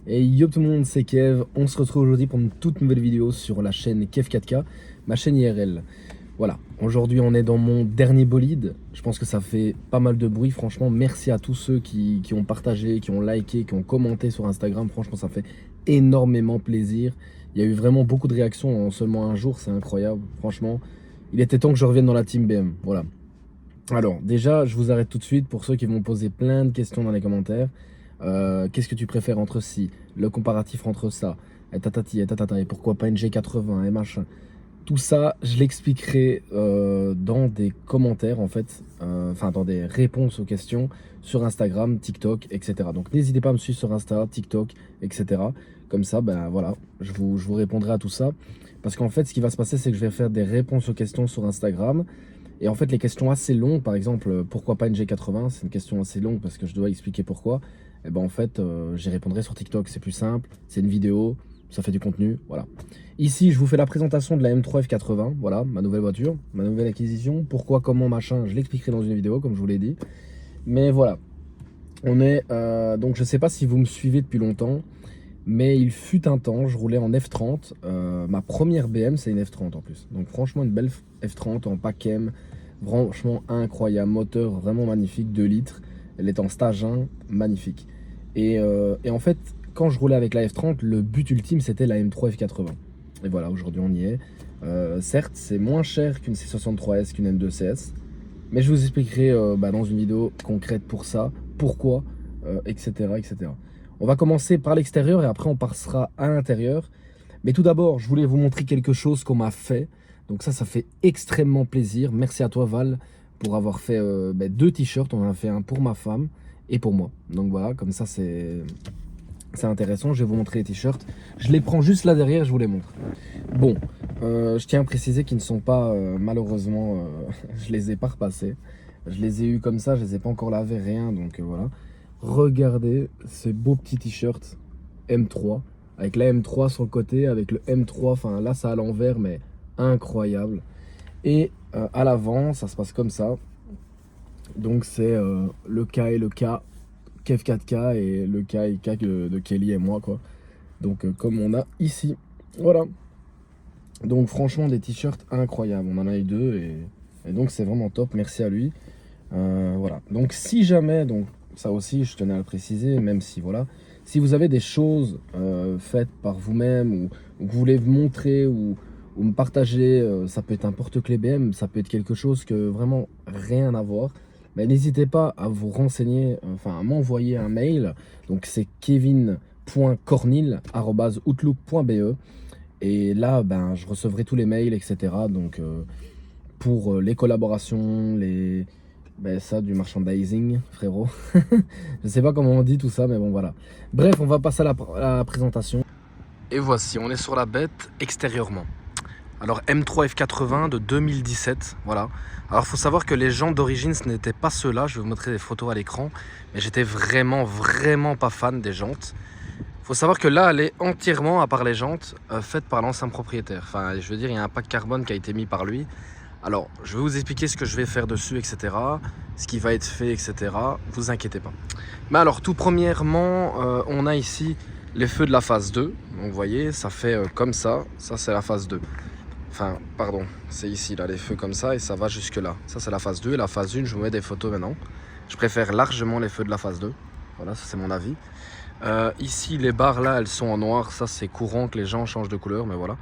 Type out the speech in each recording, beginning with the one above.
Et yo tout le monde, c'est Kev. On se retrouve aujourd'hui pour une toute nouvelle vidéo sur la chaîne Kev 4K, ma chaîne IRL. Voilà, aujourd'hui on est dans mon dernier bolide. Je pense que ça fait pas mal de bruit. Franchement, merci à tous ceux qui ont partagé, qui ont liké, qui ont commenté sur Instagram. Franchement, ça fait énormément plaisir. Il y a eu vraiment beaucoup de réactions en seulement un jour, c'est incroyable. Franchement, il était temps que je revienne dans la team BM. Voilà. Alors, déjà, je vous arrête tout de suite pour ceux qui vont poser plein de questions dans les commentaires. Qu'est-ce que tu préfères entre ci, le comparatif entre ça, et tatati, et tatata, et pourquoi pas une G80, et machin. Tout ça, je l'expliquerai dans des commentaires, en fait, enfin, dans des réponses aux questions sur Instagram, TikTok, etc. Donc, n'hésitez pas à me suivre sur Insta, TikTok, etc. Comme ça, ben voilà, je vous répondrai à tout ça. Parce qu'en fait, ce qui va se passer, c'est que je vais faire des réponses aux questions sur Instagram. Et en fait, les questions assez longues, par exemple, pourquoi pas une G80, c'est une question assez longue parce que je dois expliquer pourquoi. Et ben en fait, j'y répondrai sur TikTok, c'est plus simple, c'est une vidéo, ça fait du contenu, voilà. Ici, je vous fais la présentation de la M3 F80, voilà, ma nouvelle voiture, ma nouvelle acquisition. Pourquoi, comment, machin, je l'expliquerai dans une vidéo, comme je vous l'ai dit. Mais voilà, on est, donc je sais pas si vous me suivez depuis longtemps, mais il fut un temps, je roulais en F30, ma première BM c'est une F30 en plus. Donc franchement une belle F30 en pack M, franchement incroyable, moteur vraiment magnifique, 2 litres, elle est en stage 1, magnifique. Et en fait, quand je roulais avec la F30, le but ultime c'était la M3 F80. Et voilà, aujourd'hui on y est. Certes, c'est moins cher qu'une C63S, qu'une M2CS, mais je vous expliquerai dans une vidéo concrète pour ça, pourquoi, etc., etc. On va commencer par l'extérieur et après on passera à l'intérieur. Mais tout d'abord, je voulais vous montrer quelque chose qu'on m'a fait. Donc ça fait extrêmement plaisir. Merci à toi Val pour avoir fait 2 t-shirts. On en a fait un pour ma femme et pour moi. Donc voilà, comme ça c'est intéressant. Je vais vous montrer les t-shirts. Je les prends juste là derrière, je vous les montre. Bon, je tiens à préciser qu'ils ne sont pas, malheureusement, je les ai pas repassés. Je les ai eus comme ça, je les ai pas encore lavés, rien, donc voilà. Regardez ces beaux petits t-shirts M3, avec la M3 sur le côté, avec le M3, enfin là c'est à l'envers, mais incroyable. Et à l'avant, ça se passe comme ça. Donc c'est le K et le K, Kev 4K et le K et K de Kelly et moi, quoi. Donc comme on a ici, voilà. Donc franchement des t-shirts incroyables, on en a eu 2 et donc c'est vraiment top, merci à lui. Voilà, donc si jamais, donc ça aussi je tenais à le préciser, même si voilà, si vous avez des choses faites par vous-même ou que vous voulez me montrer ou me partager, ça peut être un porte-clés BM, ça peut être quelque chose que vraiment rien à voir, mais n'hésitez pas à vous renseigner, enfin à m'envoyer un mail, donc c'est kevin.cornil@outlook.be et là ben je recevrai tous les mails, etc. Donc pour les collaborations, ça du merchandising, frérot. Je sais pas comment on dit tout ça, mais bon voilà. Bref, on va passer à la présentation. Et voici, on est sur la bête extérieurement. Alors M3 F80 de 2017, voilà. Alors il faut savoir que les jantes d'origine ce n'étaient pas ceux-là, je vais vous montrer des photos à l'écran, mais j'étais vraiment pas fan des jantes. Faut savoir que là elle est entièrement, à part les jantes, faite par l'ancien propriétaire. Enfin je veux dire, il y a un pack carbone qui a été mis par lui. Alors je vais vous expliquer ce que je vais faire dessus, etc. Ce qui va être fait, etc. Vous inquiétez pas. Mais alors tout premièrement, on a ici les feux de la phase 2. Donc vous voyez, ça fait comme ça c'est la phase 2. Enfin, pardon, c'est ici, là, les feux comme ça, et ça va jusque là. Ça, c'est la phase 2, et la phase 1, je vous mets des photos maintenant. Je préfère largement les feux de la phase 2. Voilà, ça, c'est mon avis. Ici, les barres, là, elles sont en noir. Ça, c'est courant que les gens changent de couleur, mais voilà.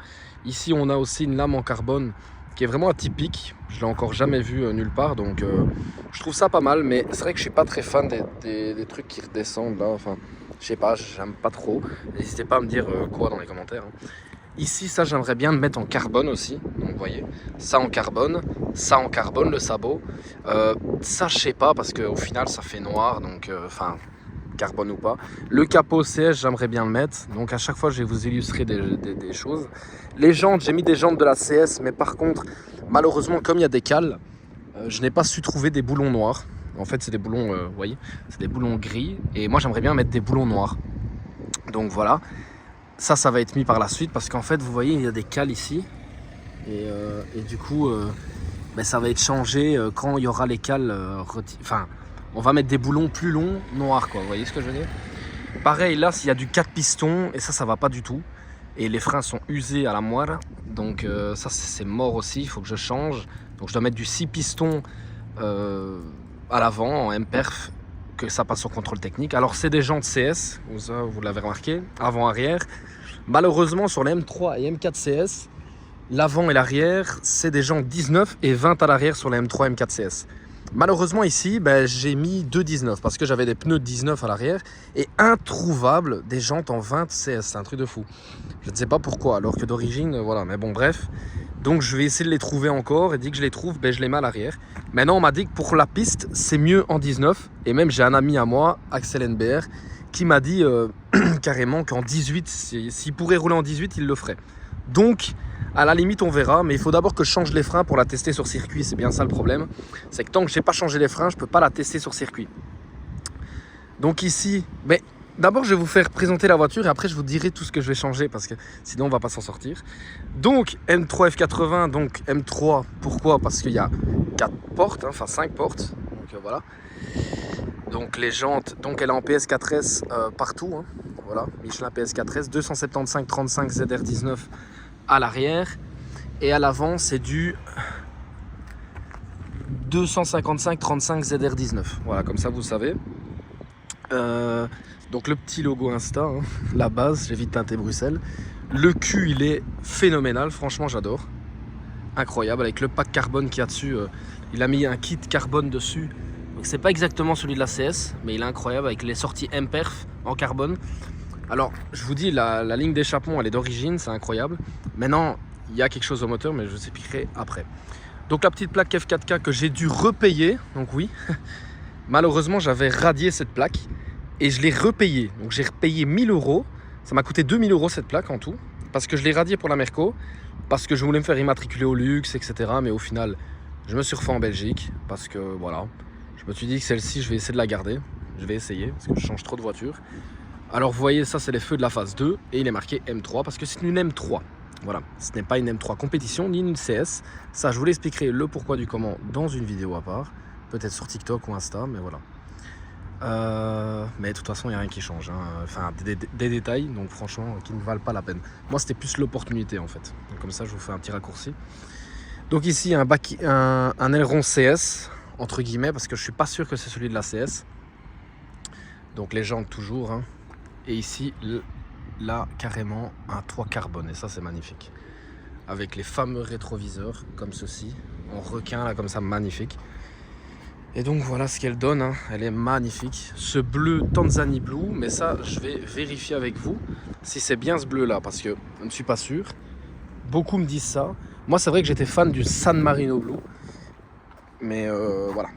Ici, on a aussi une lame en carbone qui est vraiment atypique. Je l'ai encore jamais vu nulle part, donc je trouve ça pas mal, mais c'est vrai que je suis pas très fan des trucs qui redescendent, là. Enfin, je sais pas, j'aime pas trop. N'hésitez pas à me dire quoi dans les commentaires, hein. Ici, ça, j'aimerais bien le mettre en carbone aussi. Donc, vous voyez, ça en carbone, le sabot. Ça, je sais pas, parce qu'au final, ça fait noir. Donc, enfin, carbone ou pas. Le capot CS, j'aimerais bien le mettre. Donc, à chaque fois, je vais vous illustrer des choses. Les jantes, j'ai mis des jantes de la CS. Mais par contre, malheureusement, comme il y a des cales, je n'ai pas su trouver des boulons noirs. En fait, c'est des boulons, vous voyez, c'est des boulons gris. Et moi, j'aimerais bien mettre des boulons noirs. Donc, voilà. Ça va être mis par la suite parce qu'en fait vous voyez il y a des cales ici et du coup ça va être changé quand il y aura les cales enfin on va mettre des boulons plus longs noirs, quoi, vous voyez ce que je veux dire. Pareil là, s'il y a du 4 pistons, et ça va pas du tout. Et les freins sont usés à la moelle, donc ça c'est mort aussi, il faut que je change. Donc je dois mettre du 6 pistons à l'avant en M-perf, que ça passe au contrôle technique. Alors c'est des jantes CS, vous l'avez remarqué, avant-arrière. Malheureusement sur les M3 et M4 CS, l'avant et l'arrière c'est des jantes 19 et 20 à l'arrière sur les M3 et M4 CS. Malheureusement ici, j'ai mis 2,19 parce que j'avais des pneus de 19 à l'arrière et introuvable des jantes en 20 CS, c'est un truc de fou. Je ne sais pas pourquoi, alors que d'origine, voilà, mais bon bref. Donc je vais essayer de les trouver encore et dès que je les trouve, je les mets à l'arrière. Maintenant on m'a dit que pour la piste, c'est mieux en 19 et même j'ai un ami à moi, Axel NBR, qui m'a dit carrément qu'en 18, s'il pourrait rouler en 18, il le ferait. Donc à la limite on verra, mais il faut d'abord que je change les freins pour la tester sur circuit, c'est bien ça le problème. C'est que tant que je n'ai pas changé les freins, je ne peux pas la tester sur circuit. Donc ici, d'abord je vais vous faire présenter la voiture et après je vous dirai tout ce que je vais changer parce que sinon on ne va pas s'en sortir. Donc M3 F80, donc M3, pourquoi? Parce qu'il y a 4 portes, enfin 5 portes, donc voilà. Donc les jantes, donc elle est en PS4S partout, hein. Voilà, Michelin PS4S, 275 35 ZR19 à l'arrière et à l'avant c'est du 255 35 ZR19, voilà, comme ça vous savez. Donc le petit logo Insta, hein, la base, j'ai vite teinté Bruxelles. Le cul il est phénoménal, franchement j'adore, incroyable, avec le pack carbone qu'il y a dessus. Il a mis un kit carbone dessus, donc c'est pas exactement celui de la CS, mais il est incroyable avec les sorties M-perf en carbone. Alors, je vous dis, la ligne d'échappement, elle est d'origine, c'est incroyable. Maintenant, il y a quelque chose au moteur, mais je vous expliquerai après. Donc, la petite plaque F4K que j'ai dû repayer, donc oui. Malheureusement, j'avais radié cette plaque et je l'ai repayée. Donc, j'ai repayé 1000 €. Ça m'a coûté 2000 € cette plaque en tout, parce que je l'ai radiée pour la Merco, parce que je voulais me faire immatriculer au luxe, etc. Mais au final, je me suis refait en Belgique, parce que voilà, je me suis dit que celle-ci, je vais essayer de la garder. Je vais essayer, parce que je change trop de voiture. Alors vous voyez, ça c'est les feux de la phase 2 et il est marqué M3 parce que c'est une M3. Voilà, ce n'est pas une M3 compétition ni une CS. Ça, je vous l'expliquerai le pourquoi du comment dans une vidéo à part. Peut-être sur TikTok ou Insta, mais voilà. Mais de toute façon, il n'y a rien qui change, hein. Enfin, des détails, donc franchement, qui ne valent pas la peine. Moi, c'était plus l'opportunité en fait. Donc, comme ça, je vous fais un petit raccourci. Donc ici, un aileron CS, entre guillemets, parce que je ne suis pas sûr que c'est celui de la CS. Donc les jantes toujours, hein. Et ici, là, carrément, un toit carbone. Et ça, c'est magnifique. Avec les fameux rétroviseurs, comme ceci. En requin, là, comme ça, magnifique. Et donc, voilà ce qu'elle donne, hein. Elle est magnifique. Ce bleu Tanzanie Blue. Mais ça, je vais vérifier avec vous si c'est bien ce bleu-là. Parce que je ne suis pas sûr. Beaucoup me disent ça. Moi, c'est vrai que j'étais fan du San Marino Blue. Mais voilà.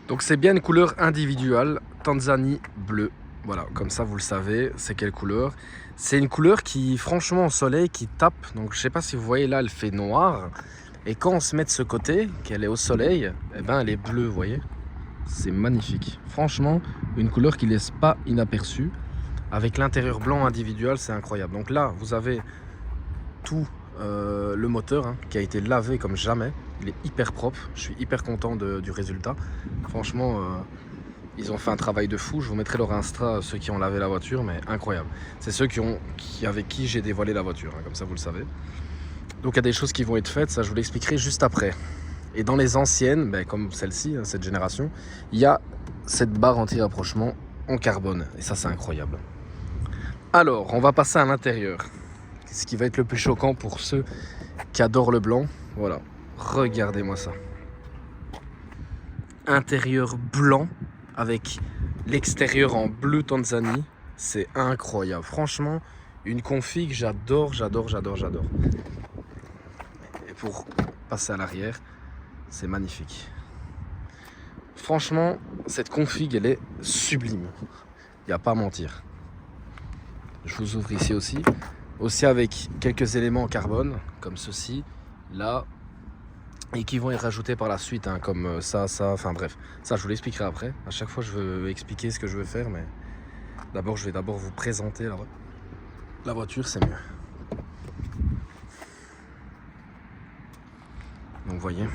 Donc, c'est bien une couleur individuelle. Tanzanie Bleu. Voilà, comme ça vous le savez, c'est quelle couleur. C'est une couleur qui, franchement, au soleil, qui tape. Donc je sais pas si vous voyez là, elle fait noir. Et quand on se met de ce côté, qu'elle est au soleil, eh ben elle est bleue, vous voyez. C'est magnifique. Franchement, une couleur qui laisse pas inaperçue. Avec l'intérieur blanc individuel, c'est incroyable. Donc là, vous avez tout le moteur, hein, qui a été lavé comme jamais. Il est hyper propre. Je suis hyper content du résultat. Franchement... ils ont fait un travail de fou. Je vous mettrai leur Insta, ceux qui ont lavé la voiture, mais incroyable. C'est ceux avec qui j'ai dévoilé la voiture, hein, comme ça vous le savez. Donc il y a des choses qui vont être faites, ça je vous l'expliquerai juste après. Et dans les anciennes, comme celle-ci, hein, cette génération, il y a cette barre anti-rapprochement en carbone. Et ça c'est incroyable. Alors, on va passer à l'intérieur. Ce qui va être le plus choquant pour ceux qui adorent le blanc. Voilà, regardez-moi ça. Intérieur blanc. Avec l'extérieur en bleu Tanzanie, c'est incroyable. Franchement, une config, j'adore. Et pour passer à l'arrière, c'est magnifique. Franchement, cette config, elle est sublime. Il n'y a pas à mentir. Je vous ouvre ici aussi. Aussi avec quelques éléments en carbone, comme ceci, là. Et qui vont être rajoutés par la suite, hein, comme ça, enfin bref. Ça, je vous l'expliquerai après. À chaque fois, je veux expliquer ce que je veux faire, mais d'abord, je vais vous présenter la voiture, c'est mieux. Donc, vous voyez,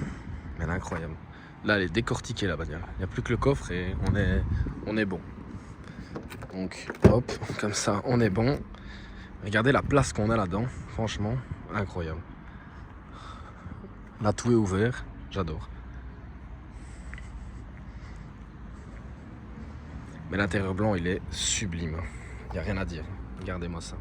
elle est incroyable. Là, elle est décortiquée, la bagnole. Il n'y a plus que le coffre et on est bon. Donc hop, comme ça on est bon. Regardez la place qu'on a là-dedans, franchement incroyable. Là tout est ouvert, j'adore. Mais l'intérieur blanc il est sublime, il n'y a rien à dire, regardez-moi ça.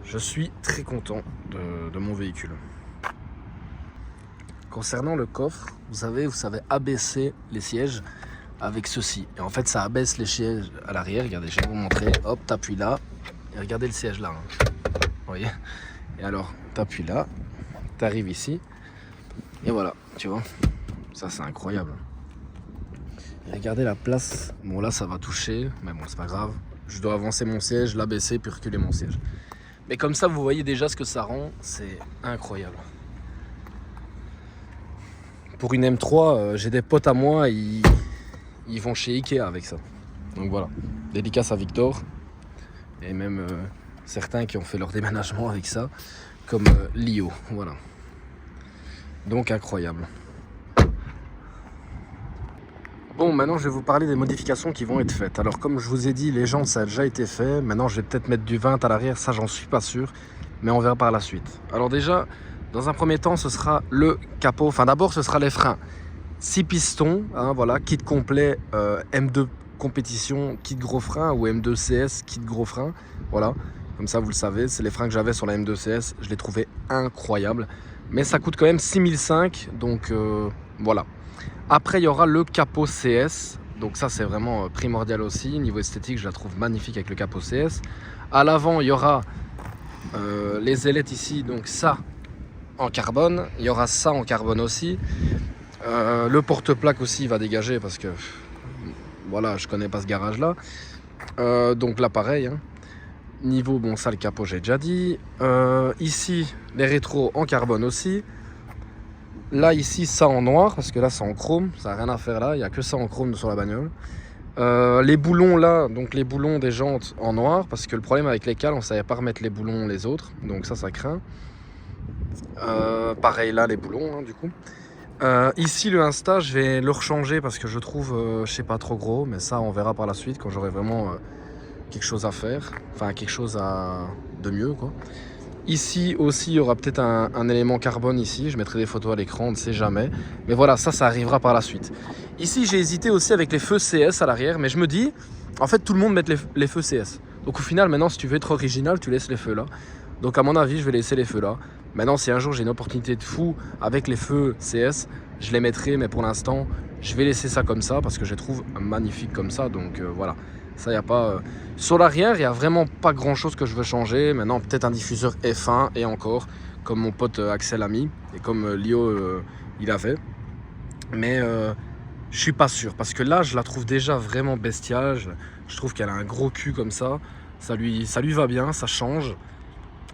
Je suis très content de mon véhicule. Concernant le coffre, vous savez abaisser les sièges avec ceci. Et en fait, ça abaisse les sièges à l'arrière. Regardez, je vais vous montrer. Hop, t'appuies là. Et regardez le siège là. Vous voyez? Et alors, t'appuies là. T'arrives ici. Et voilà, tu vois. Ça, c'est incroyable. Et regardez la place. Bon, là, ça va toucher. Mais bon, c'est pas grave. Je dois avancer mon siège, l'abaisser, puis reculer mon siège. Mais comme ça, vous voyez déjà ce que ça rend. C'est incroyable. Pour une M3, j'ai des potes à moi, ils vont chez Ikea avec ça. Donc voilà, dédicace à Victor. Et même certains qui ont fait leur déménagement avec ça, comme Lio, voilà. Donc incroyable. Bon, maintenant je vais vous parler des modifications qui vont être faites. Alors comme je vous ai dit, les jantes ça a déjà été fait. Maintenant je vais peut-être mettre du 20 à l'arrière, ça j'en suis pas sûr. Mais on verra par la suite. Alors déjà, dans un premier temps, ce sera le capot. Enfin d'abord ce sera les freins. 6 pistons, hein, voilà, kit complet M2 compétition, kit gros frein, ou M2 CS, kit gros frein. Voilà, comme ça vous le savez, c'est les freins que j'avais sur la M2 CS. Je les trouvais incroyables. Mais ça coûte quand même 6005, donc voilà. Après, il y aura le capot CS. Donc ça, c'est vraiment primordial aussi. Niveau esthétique, je la trouve magnifique avec le capot CS. À l'avant, il y aura les ailettes ici. Donc ça, en carbone. Il y aura ça en carbone aussi. Le porte-plaque aussi va dégager parce que voilà, je connais pas ce garage-là. Donc là, pareil. Hein. Niveau, bon, ça, le capot, j'ai déjà dit. Ici, les rétros en carbone aussi. Là, ici, ça en noir, parce que là, c'est en chrome. Ça n'a rien à faire là, il n'y a que ça en chrome sur la bagnole. Les boulons là, donc les boulons des jantes en noir, parce que le problème avec les cales, on ne savait pas remettre les boulons les autres. Donc ça craint. Pareil là, les boulons, hein, du coup. Ici, le Insta, je vais le rechanger parce que je trouve, je sais pas, trop gros. Mais ça, on verra par la suite quand j'aurai vraiment quelque chose à faire. Enfin, quelque chose de mieux, quoi. Ici aussi, il y aura peut-être un élément carbone ici. Je mettrai des photos à l'écran, on ne sait jamais. Mais voilà, ça arrivera par la suite. Ici, j'ai hésité aussi avec les feux CS à l'arrière. Mais je me dis, en fait, tout le monde met les feux CS. Donc au final, maintenant, si tu veux être original, tu laisses les feux là. Donc à mon avis, je vais laisser les feux là. Maintenant, si un jour j'ai une opportunité de fou avec les feux CS, je les mettrai. Mais pour l'instant, je vais laisser ça comme ça parce que je les trouve magnifiques comme ça. Donc voilà. Ça, y a pas. Sur l'arrière, il n'y a vraiment pas grand chose que je veux changer. Maintenant, peut-être un diffuseur F1 et encore, comme mon pote Axel a mis et comme Lio il avait. Mais je suis pas sûr parce que là, je la trouve déjà vraiment bestiale. Je trouve qu'elle a un gros cul comme ça. Ça lui va bien, ça change.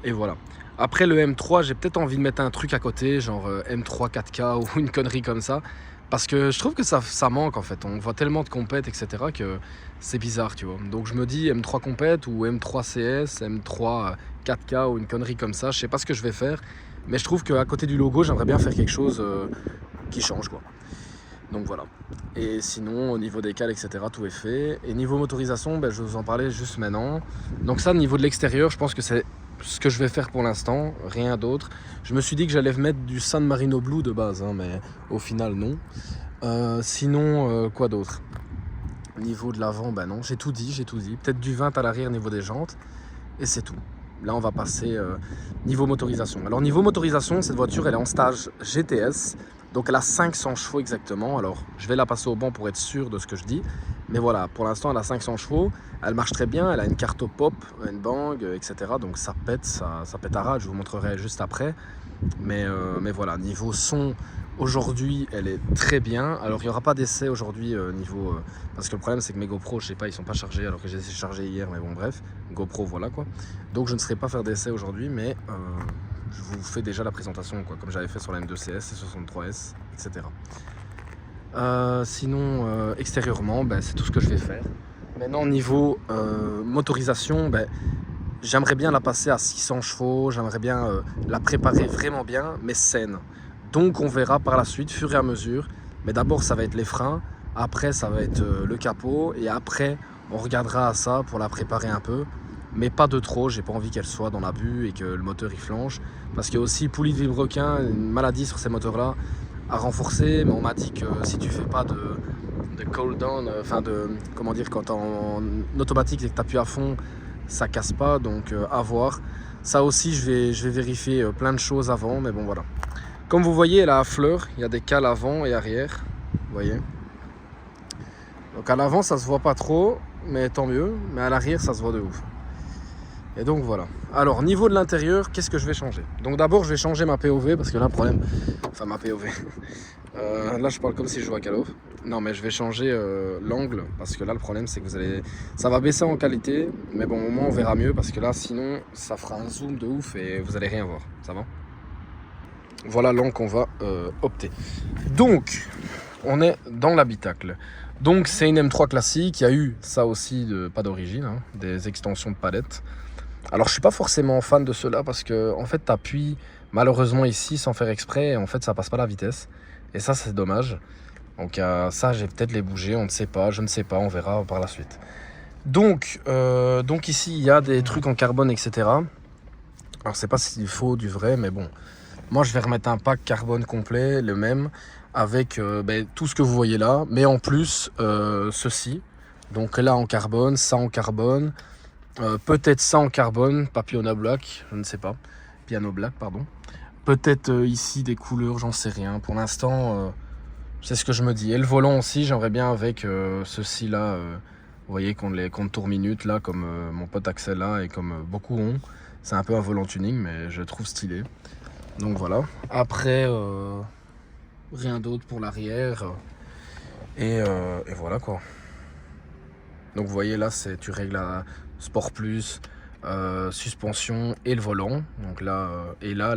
Et voilà. Après le M3, j'ai peut-être envie de mettre un truc à côté, genre M3 4K ou une connerie comme ça. Parce que je trouve que ça manque en fait. On voit tellement de compètes, etc. que c'est bizarre, tu vois. Donc je me dis M3 compète ou M3 CS, M3 4K ou une connerie comme ça. Je sais pas ce que je vais faire. Mais je trouve qu'à côté du logo, j'aimerais bien faire quelque chose qui change, quoi. Donc voilà. Et sinon, au niveau des cales, etc., tout est fait. Et niveau motorisation, ben, je vais vous en parler juste maintenant. Donc ça, au niveau de l'extérieur, je pense que c'est ce que je vais faire pour l'instant, rien d'autre. Je me suis dit que j'allais mettre du San Marino Blue de base, hein, mais au final non. Sinon, quoi d'autre? Niveau de l'avant, ben non, j'ai tout dit. Peut-être du 20 à l'arrière niveau des jantes, et c'est tout. Là, on va passer niveau motorisation. Alors niveau motorisation, cette voiture, elle est en stage GTS, donc elle a 500 chevaux exactement. Alors, je vais la passer au banc pour être sûr de ce que je dis. Mais voilà, pour l'instant, elle a 500 chevaux. Elle marche très bien, elle a une carte au pop, une bang, etc. Donc ça pète, ça pète à rage, je vous montrerai juste après. Mais voilà, niveau son, aujourd'hui, elle est très bien. Alors, il n'y aura pas d'essai aujourd'hui niveau... parce que le problème, c'est que mes GoPro, je sais pas, ils sont pas chargés alors que j'ai essayé de charger hier. Mais bon, bref, GoPro, voilà quoi. Donc, je ne serai pas faire d'essai aujourd'hui, mais... je vous fais déjà la présentation, quoi, comme j'avais fait sur la M2CS, C63S, etc. Sinon, extérieurement, ben, c'est tout ce que je vais faire. Maintenant, niveau motorisation, ben, j'aimerais bien la passer à 600 chevaux, j'aimerais bien la préparer vraiment bien, mais saine. Donc, on verra par la suite, fur et à mesure. Mais d'abord, ça va être les freins. Après, ça va être le capot. Et après, on regardera à ça pour la préparer un peu. Mais pas de trop, j'ai pas envie qu'elle soit dans l'abus et que le moteur il flanche. Parce qu'il y a aussi poulie de vilebrequin, une maladie sur ces moteurs-là à renforcer. Mais on m'a dit que si tu fais pas de cool down, enfin comment dire, quand t'es en automatique et que tu appuies à fond, ça casse pas. Donc à voir. Ça aussi, je vais vérifier plein de choses avant. Mais bon, voilà. Comme vous voyez, elle a à fleur, il y a des cales avant et arrière. Vous voyez. Donc à l'avant, ça se voit pas trop, mais tant mieux. Mais à l'arrière, ça se voit de ouf. Et donc voilà. Alors niveau de l'intérieur, qu'est-ce que je vais changer? Donc d'abord je vais changer ma POV parce que là le problème, enfin ma POV, là je parle comme si je jouais à Call of. Non mais je vais changer l'angle parce que là le problème c'est que ça va baisser en qualité, mais bon au moins on verra mieux parce que là sinon ça fera un zoom de ouf et vous allez rien voir, ça va? Voilà l'angle qu'on va opter. Donc on est dans l'habitacle. Donc c'est une M3 classique, il y a eu ça aussi pas d'origine, hein, des extensions de palette. Alors je suis pas forcément fan de cela parce que en fait tu appuies malheureusement ici sans faire exprès et en fait ça passe pas la vitesse. Et ça c'est dommage. Donc ça j'ai peut-être les bouger, on ne sait pas, je ne sais pas, on verra par la suite. Donc ici il y a des trucs en carbone etc. Alors c'est pas s'il faut du vrai mais bon. Moi je vais remettre un pack carbone complet, le même, avec tout ce que vous voyez là. Mais en plus ceci. Donc là en carbone, ça en carbone. Peut-être ça en carbone, pas piano black, je ne sais pas. Piano black, pardon. Peut-être ici des couleurs, j'en sais rien. Pour l'instant, c'est ce que je me dis. Et le volant aussi, j'aimerais bien avec ceci là. Vous voyez qu'on les compte tour minutes là, comme mon pote Axel là et comme beaucoup ont. C'est un peu un volant tuning, mais je trouve stylé. Donc voilà. Après, rien d'autre pour l'arrière. Et voilà quoi. Donc vous voyez là, tu règles à Sport Plus, suspension et le volant. Donc là, et là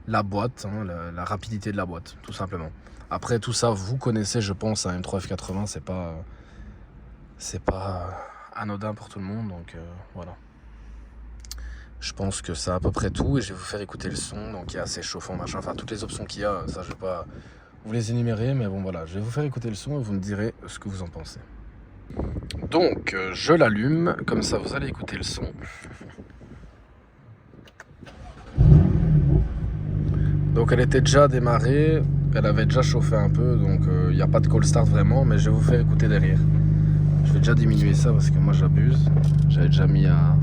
la boîte, hein, la rapidité de la boîte, tout simplement. Après tout ça, vous connaissez, je pense, un M3 F80, c'est pas anodin pour tout le monde. Donc voilà. Je pense que c'est à peu près tout et je vais vous faire écouter le son. Donc il y a assez chauffant, machin, enfin toutes les options qu'il y a, ça je vais pas vous les énumérer, mais bon voilà, je vais vous faire écouter le son et vous me direz ce que vous en pensez. Donc je l'allume, comme ça vous allez écouter le son. Donc elle était déjà démarrée, elle avait déjà chauffé un peu, donc il n'y a pas de call start vraiment, mais je vais vous faire écouter derrière. Je vais déjà diminuer ça parce que moi j'abuse, j'avais déjà mis à...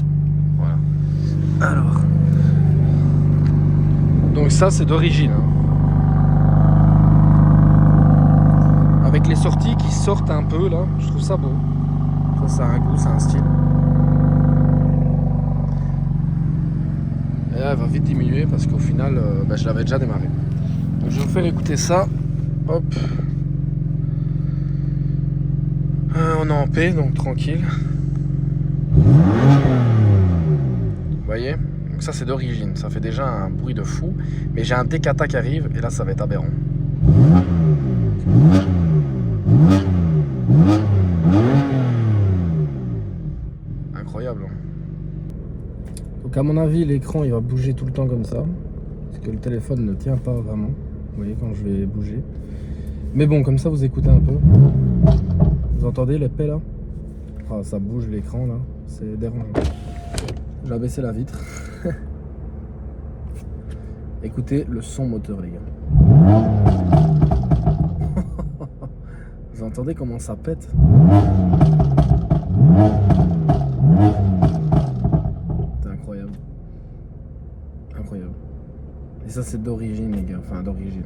Voilà. Alors... Donc ça c'est d'origine. Hein. Avec les sorties qui sortent un peu là, je trouve ça beau. Ça a un goût, c'est un style. Et là elle va vite diminuer parce qu'au final je l'avais déjà démarré. Donc je vais vous faire écouter ça. Hop. On est en paix, donc tranquille. Vous voyez? Donc ça c'est d'origine, ça fait déjà un bruit de fou. Mais j'ai un décata qui arrive et là ça va être aberrant. Incroyable. Donc à mon avis l'écran il va bouger tout le temps comme ça. Parce que le téléphone ne tient pas vraiment. Vous voyez quand je vais bouger. Mais bon comme ça vous écoutez un peu. Vous entendez l'épée là? Ah, ça bouge l'écran là. C'est dérangeant. J'ai abaissé la vitre. Écoutez le son moteur les gars. Vous entendez comment ça pète? C'est incroyable. Incroyable. Et ça c'est d'origine les gars. Enfin d'origine.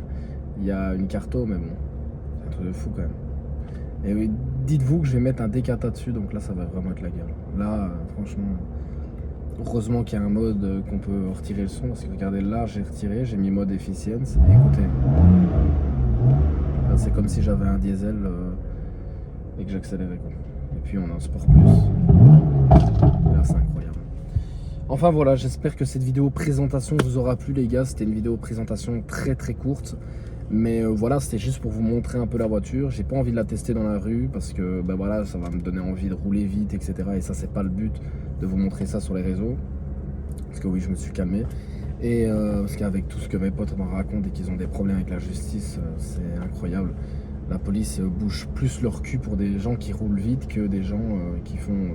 Il y a une carto mais bon. C'est un truc de fou quand même. Et oui, dites-vous que je vais mettre un décata dessus. Donc là ça va vraiment être la guerre. Là franchement... Heureusement qu'il y a un mode qu'on peut retirer le son. Parce que regardez là j'ai retiré. J'ai mis mode efficience. Et écoutez. Là c'est comme si j'avais un diesel et que j'accélérais quoi. Et puis on a un sport plus. Et là c'est incroyable. Enfin voilà, j'espère que cette vidéo présentation vous aura plu les gars. C'était une vidéo présentation très très courte. Mais voilà, c'était juste pour vous montrer un peu la voiture. J'ai pas envie de la tester dans la rue parce que voilà, ça va me donner envie de rouler vite, etc. Et ça, c'est pas le but de vous montrer ça sur les réseaux. Parce que oui, je me suis calmé. Et parce qu'avec tout ce que mes potes me racontent et qu'ils ont des problèmes avec la justice, c'est incroyable. La police bouge plus leur cul pour des gens qui roulent vite que des gens qui font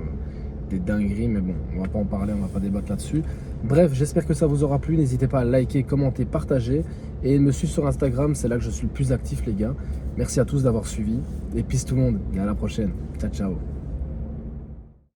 des dingueries. Mais bon, on va pas en parler, on va pas débattre là-dessus. Bref, j'espère que ça vous aura plu. N'hésitez pas à liker, commenter, partager. Et me suivre sur Instagram, c'est là que je suis le plus actif les gars. Merci à tous d'avoir suivi. Et peace tout le monde. Et à la prochaine. Ciao, ciao.